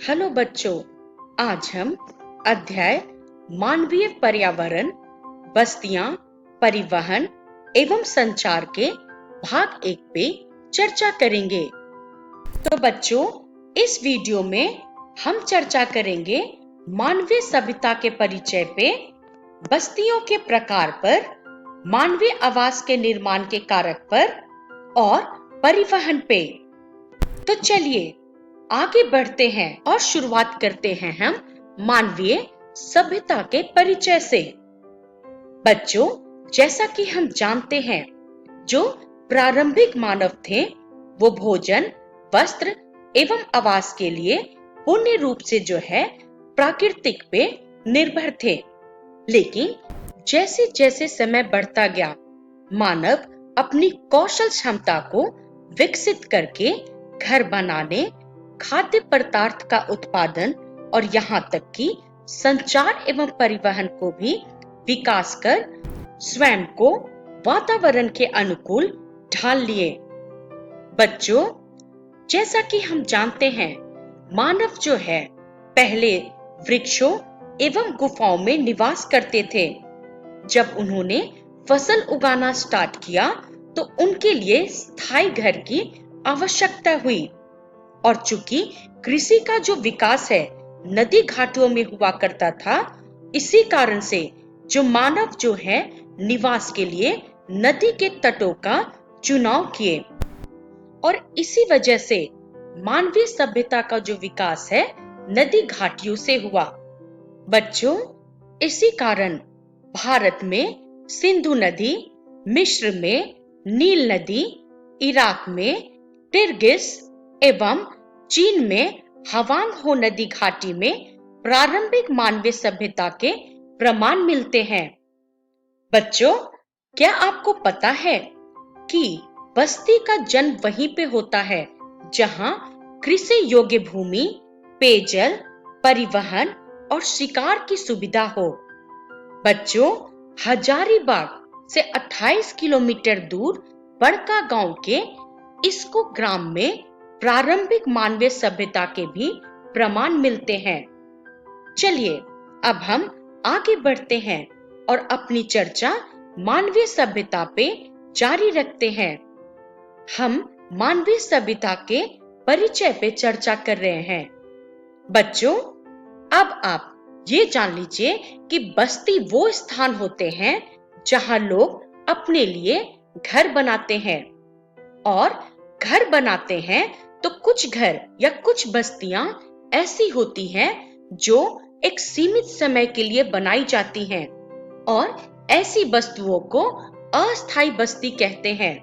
Hello बच्चों, आज हम अध्याय मानवीय पर्यावरण, बस्तियां, परिवहन एवं संचार के भाग 1 पे चर्चा करेंगे। तो बच्चों, इस वीडियो में हम चर्चा करेंगे मानवीय सभ्यता के परिचय पे, बस्तियों के प्रकार पर, मानवीय आवास के निर्माण के कारक पर और परिवहन पे। तो चलिए आगे बढ़ते हैं और शुरुआत करते हैं हम मानवीय सभ्यता के परिचय से। बच्चों, जैसा कि हम जानते हैं, जो प्रारंभिक मानव थे वो भोजन, वस्त्र एवं आवास के लिए पूर्ण रूप से प्राकृतिक पे निर्भर थे। लेकिन जैसे जैसे समय बढ़ता गया, मानव अपनी कौशल क्षमता को विकसित करके घर बनाने, खाद्य पदार्थ का उत्पादन और यहाँ तक कि संचार एवं परिवहन को भी विकास कर स्वयं को वातावरण के अनुकूल ढाल लिए। बच्चों, जैसा कि हम जानते हैं, मानव पहले वृक्षों एवं गुफाओं में निवास करते थे। जब उन्होंने फसल उगाना स्टार्ट किया तो उनके लिए स्थायी घर की आवश्यकता हुई। और चूंकि कृषि का जो विकास है नदी घाटियों में हुआ करता था, इसी कारण से जो मानव निवास के लिए नदी के तटों का चुनाव किए और इसी वजह से मानवीय सभ्यता का जो विकास है नदी घाटियों से हुआ। बच्चों, इसी कारण भारत में सिंधु नदी, मिस्र में नील नदी, इराक में टिग्रिस एवं चीन में हवांग हो नदी घाटी में प्रारंभिक मानवीय सभ्यता के प्रमाण मिलते हैं। बच्चों, क्या आपको पता है कि बस्ती का जन्म वहीं पे होता है जहां कृषि योग्य भूमि, पेयजल, परिवहन और शिकार की सुविधा हो। बच्चों, हजारीबाग से 28 किलोमीटर दूर बड़का गांव के इसको ग्राम में प्रारंभिक मानवीय सभ्यता के भी प्रमाण मिलते हैं। चलिए अब हम आगे बढ़ते हैं और अपनी चर्चा मानवीय सभ्यता पे जारी रखते हैं। हम मानवीय सभ्यता के परिचय पे चर्चा कर रहे हैं। बच्चों, अब आप ये जान लीजिए कि बस्ती वो स्थान होते हैं जहां लोग अपने लिए घर बनाते हैं। और घर बनाते हैं तो कुछ घर या कुछ बस्तियां ऐसी होती हैं जो एक सीमित समय के लिए बनाई जाती हैं और ऐसी वस्तुओं को अस्थायी बस्ती कहते हैं।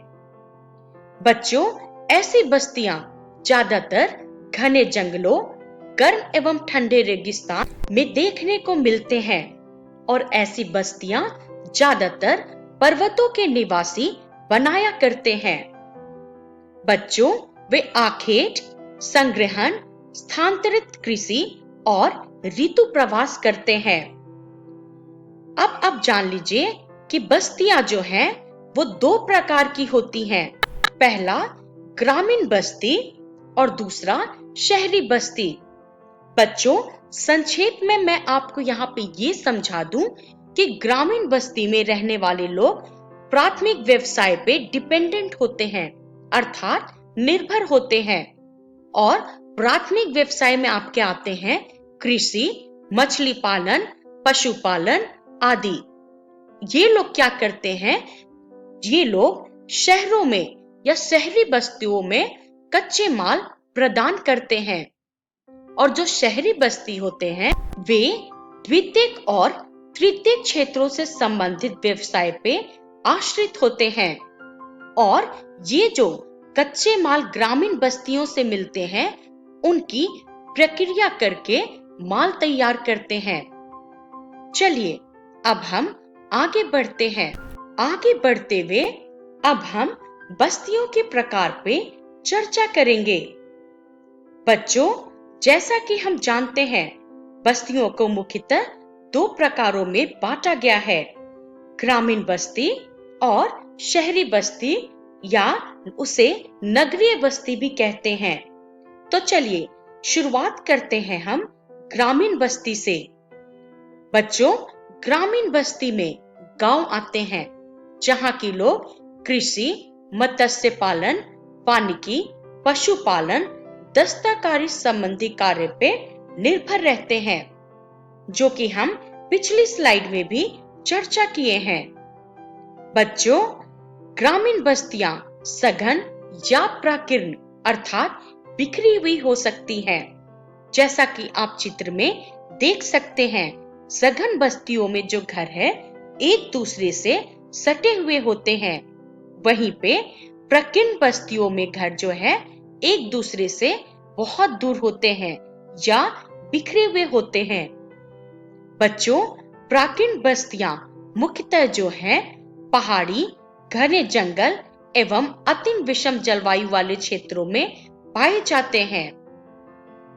बच्चों, ऐसी बस्तियां ज्यादातर घने जंगलों, गर्म एवं ठंडे रेगिस्तान में देखने को मिलते हैं और ऐसी बस्तियां ज्यादातर पर्वतों के निवासी बनाया करते हैं। बच्चों, वे आखेट, संग्रहण, स्थानांतरित कृषि और ऋतु प्रवास करते हैं। अब जान लीजिए कि बस्तियां वो 2 प्रकार की होती हैं। पहला ग्रामीण बस्ती और दूसरा शहरी बस्ती। बच्चों, संक्षेप में मैं आपको यहाँ पे ये समझा दूं कि ग्रामीण बस्ती में रहने वाले लोग प्राथमिक व्यवसाय पे डिपेंडेंट होते हैं, अर्थात निर्भर होते हैं। और प्राथमिक व्यवसाय में आपके आते हैं कृषि, मछली पालन, पशुपालन आदि। ये लोग क्या करते हैं? ये लोग शहरों में या शहरी बस्तियों में कच्चे माल प्रदान करते हैं। और जो शहरी बस्ती होते हैं वे द्वितीयक और तृतीयक क्षेत्रों से संबंधित व्यवसाय पे आश्रित होते हैं। और ये जो कच्चे माल ग्रामीण बस्तियों से मिलते हैं उनकी प्रक्रिया करके माल तैयार करते हैं। चलिए अब हम आगे बढ़ते हैं। आगे बढ़ते हुए अब हम बस्तियों के प्रकार पे चर्चा करेंगे। बच्चों, जैसा कि हम जानते हैं, बस्तियों को मुख्यतः 2 प्रकारों में बांटा गया है, ग्रामीण बस्ती और शहरी बस्ती, या उसे नगरीय बस्ती भी कहते हैं। तो चलिए शुरुआत करते हैं हम ग्रामीण बस्ती से। बच्चों, ग्रामीण बस्ती में गांव आते हैं जहां के लोग कृषि, मत्स्य पालन, वानिकी, पशुपालन, दस्तकारी संबंधी कार्य पे निर्भर रहते हैं, जो कि हम पिछली स्लाइड में भी चर्चा किए हैं। बच्चों, ग्रामीण बस्तियां सघन या प्राकीर्ण अर्थात बिखरी हुई हो सकती हैं। जैसा कि आप चित्र में देख सकते हैं, सघन बस्तियों में जो घर है एक दूसरे से सटे हुए होते हैं, वहीं पे प्राकीर्ण बस्तियों में घर जो है एक दूसरे से बहुत दूर होते हैं या बिखरे हुए होते हैं। बच्चों, प्राकीर्ण बस्तियां मुख्यतः जो है पहाड़ी, घने जंगल एवं अति विषम जलवायु वाले क्षेत्रों में पाए जाते हैं।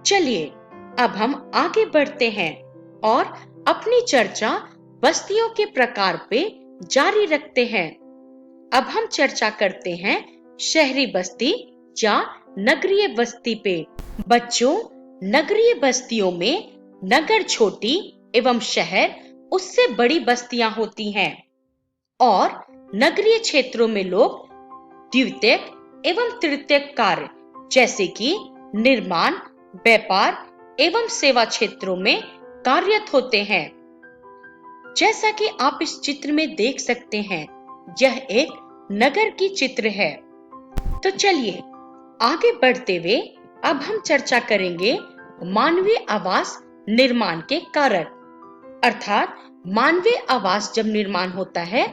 चलिए अब हम आगे बढ़ते हैं और अपनी चर्चा बस्तियों के प्रकार पे जारी रखते हैं। अब हम चर्चा करते हैं शहरी बस्ती या नगरीय बस्ती पे। बच्चों, नगरीय बस्तियों में नगर छोटी एवं शहर उससे बड़ी बस्तियां होती हैं और नगरीय क्षेत्रों में लोग द्वितीयक एवं तृतीयक कार्य जैसे कि निर्माण, व्यापार एवं सेवा क्षेत्रों में कार्यरत होते हैं। जैसा कि आप इस चित्र में देख सकते हैं, यह एक नगर की चित्र है। तो चलिए आगे बढ़ते हुए अब हम चर्चा करेंगे मानवीय आवास निर्माण के कारक, अर्थात मानवीय आवास जब निर्माण होता है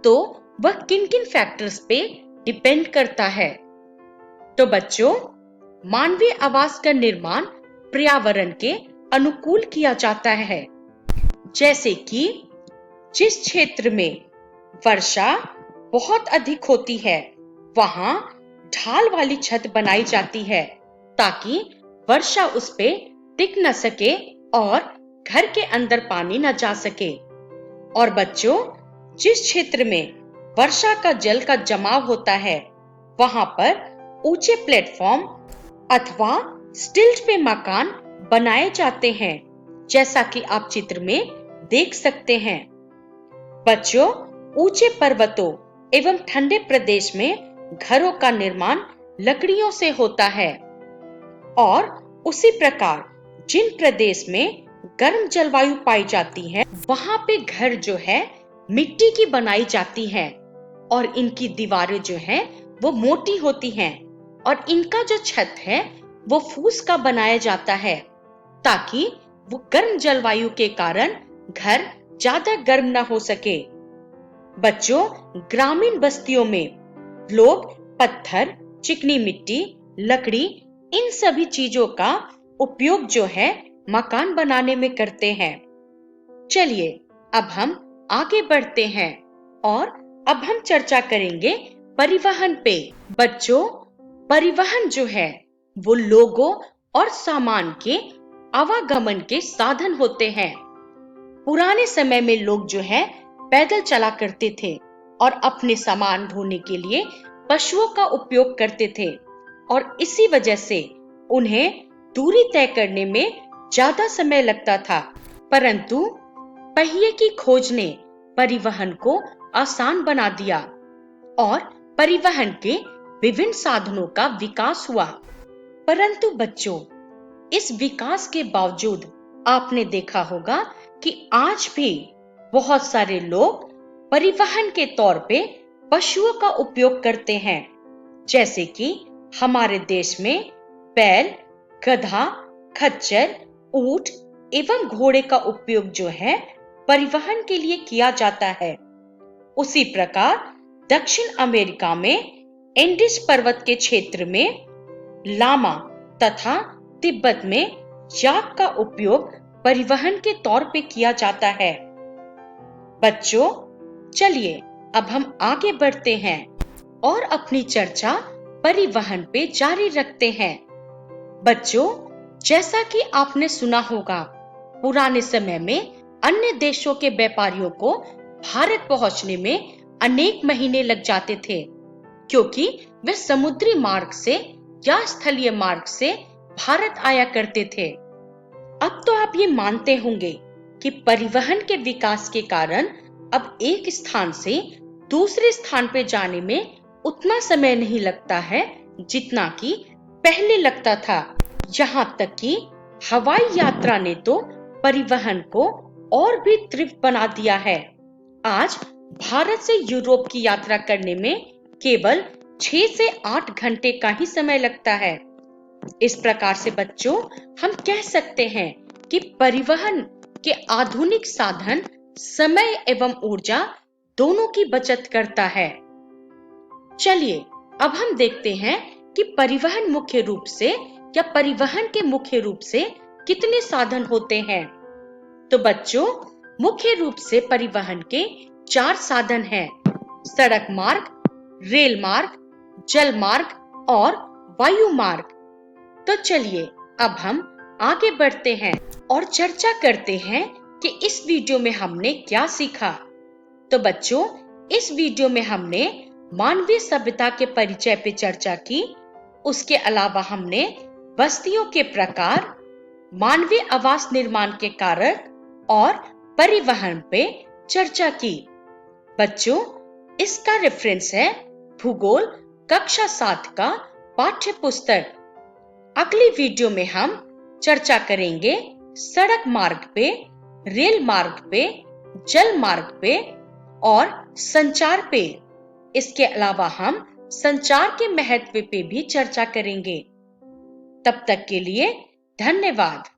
तो वह किन किन फैक्टर्स पे डिपेंड करता है। तो बच्चों, मानवीय आवास का निर्माण पर्यावरण के अनुकूल किया जाता है। जैसे कि जिस क्षेत्र में वर्षा बहुत अधिक होती है, वहां ढाल वाली छत बनाई जाती है ताकि वर्षा उस पे टिक न सके और घर के अंदर पानी न जा सके। और बच्चों, जिस क्षेत्र में वर्षा का जल का जमाव होता है, वहां पर ऊंचे प्लेटफॉर्म अथवा स्टिल्ट पे मकान बनाए जाते हैं, जैसा कि आप चित्र में देख सकते हैं। बच्चों, ऊंचे पर्वतों एवं ठंडे प्रदेश में घरों का निर्माण लकड़ियों से होता है और उसी प्रकार जिन प्रदेश में गर्म जलवायु पाई जाती है, वहां पे घर जो है मिट्टी की बनाई जाती है और इनकी दीवारें जो है वो मोटी होती हैं और इनका जो छत है वो फूस का बनाया जाता है ताकि वो गर्म जलवायु के कारण घर ज्यादा गर्म न हो सके। बच्चों, ग्रामीण बस्तियों में लोग पत्थर, चिकनी मिट्टी, लकड़ी, इन सभी चीजों का उपयोग जो है मकान बनाने में करते हैं। चलिए अब हम आगे बढ़ते हैं और अब हम चर्चा करेंगे परिवहन पे। बच्चों, परिवहन जो है वो लोगों और सामान के आवागमन के साधन होते हैं। पुराने समय में लोग जो है पैदल चला करते थे और अपने सामान ढोने के लिए पशुओं का उपयोग करते थे और इसी वजह से उन्हें दूरी तय करने में ज्यादा समय लगता था, परंतु पहिए की खोज ने परिवहन को आसान बना दिया और परिवहन के विभिन्न साधनों का विकास हुआ। परंतु बच्चों, इस विकास के बावजूद आपने देखा होगा कि आज भी बहुत सारे लोग परिवहन के तौर पे पशुओं का उपयोग करते हैं, जैसे कि हमारे देश में बैल, गधा, खच्चर, ऊंट एवं घोड़े का उपयोग जो है परिवहन के लिए किया जाता है। उसी प्रकार दक्षिण अमेरिका में एंडीज पर्वत के क्षेत्र में लामा तथा तिब्बत में याक का उपयोग परिवहन के तौर पे किया जाता है। बच्चों, चलिए अब हम आगे बढ़ते हैं और अपनी चर्चा परिवहन पे जारी रखते हैं। बच्चों, जैसा कि आपने सुना होगा, पुराने समय में अन्य देशों के व्यापारियों को भारत पहुंचने में अनेक महीने लग जाते थे, क्योंकि वे समुद्री मार्ग से या स्थलीय मार्ग से भारत आया करते थे। अब तो आप ये मानते होंगे कि परिवहन के विकास के कारण अब एक स्थान से दूसरे स्थान पे जाने में उतना समय नहीं लगता है जितना कि पहले लगता था। यहाँ तक कि हवाई यात्रा ने तो परिवहन को और भी तीव्र बना दिया है। आज भारत से यूरोप की यात्रा करने में केवल 6 से 8 घंटे का ही समय लगता है। इस प्रकार से बच्चों, हम कह सकते हैं कि परिवहन के आधुनिक साधन समय एवं ऊर्जा दोनों की बचत करता है। चलिए अब हम देखते हैं कि परिवहन के मुख्य रूप से कितने साधन होते हैं। तो बच्चों, मुख्य रूप से परिवहन के 4 साधन हैं: सड़क मार्ग, रेल मार्ग, जल मार्ग और वायु मार्ग। तो चलिए अब हम आगे बढ़ते हैं और चर्चा करते हैं कि इस वीडियो में हमने क्या सीखा। तो बच्चों, इस वीडियो में हमने मानवीय सभ्यता के परिचय पे चर्चा की। उसके अलावा हमने बस्तियों के प्रकार, मानवीय आवास निर्माण के कारक और परिवहन पे चर्चा की। बच्चों, इसका रेफरेंस है भूगोल कक्षा 7 का पाठ्य पुस्तक। अगली वीडियो में हम चर्चा करेंगे सड़क मार्ग पे, रेल मार्ग पे, जल मार्ग पे और संचार पे। इसके अलावा हम संचार के महत्व पे भी चर्चा करेंगे। तब तक के लिए धन्यवाद।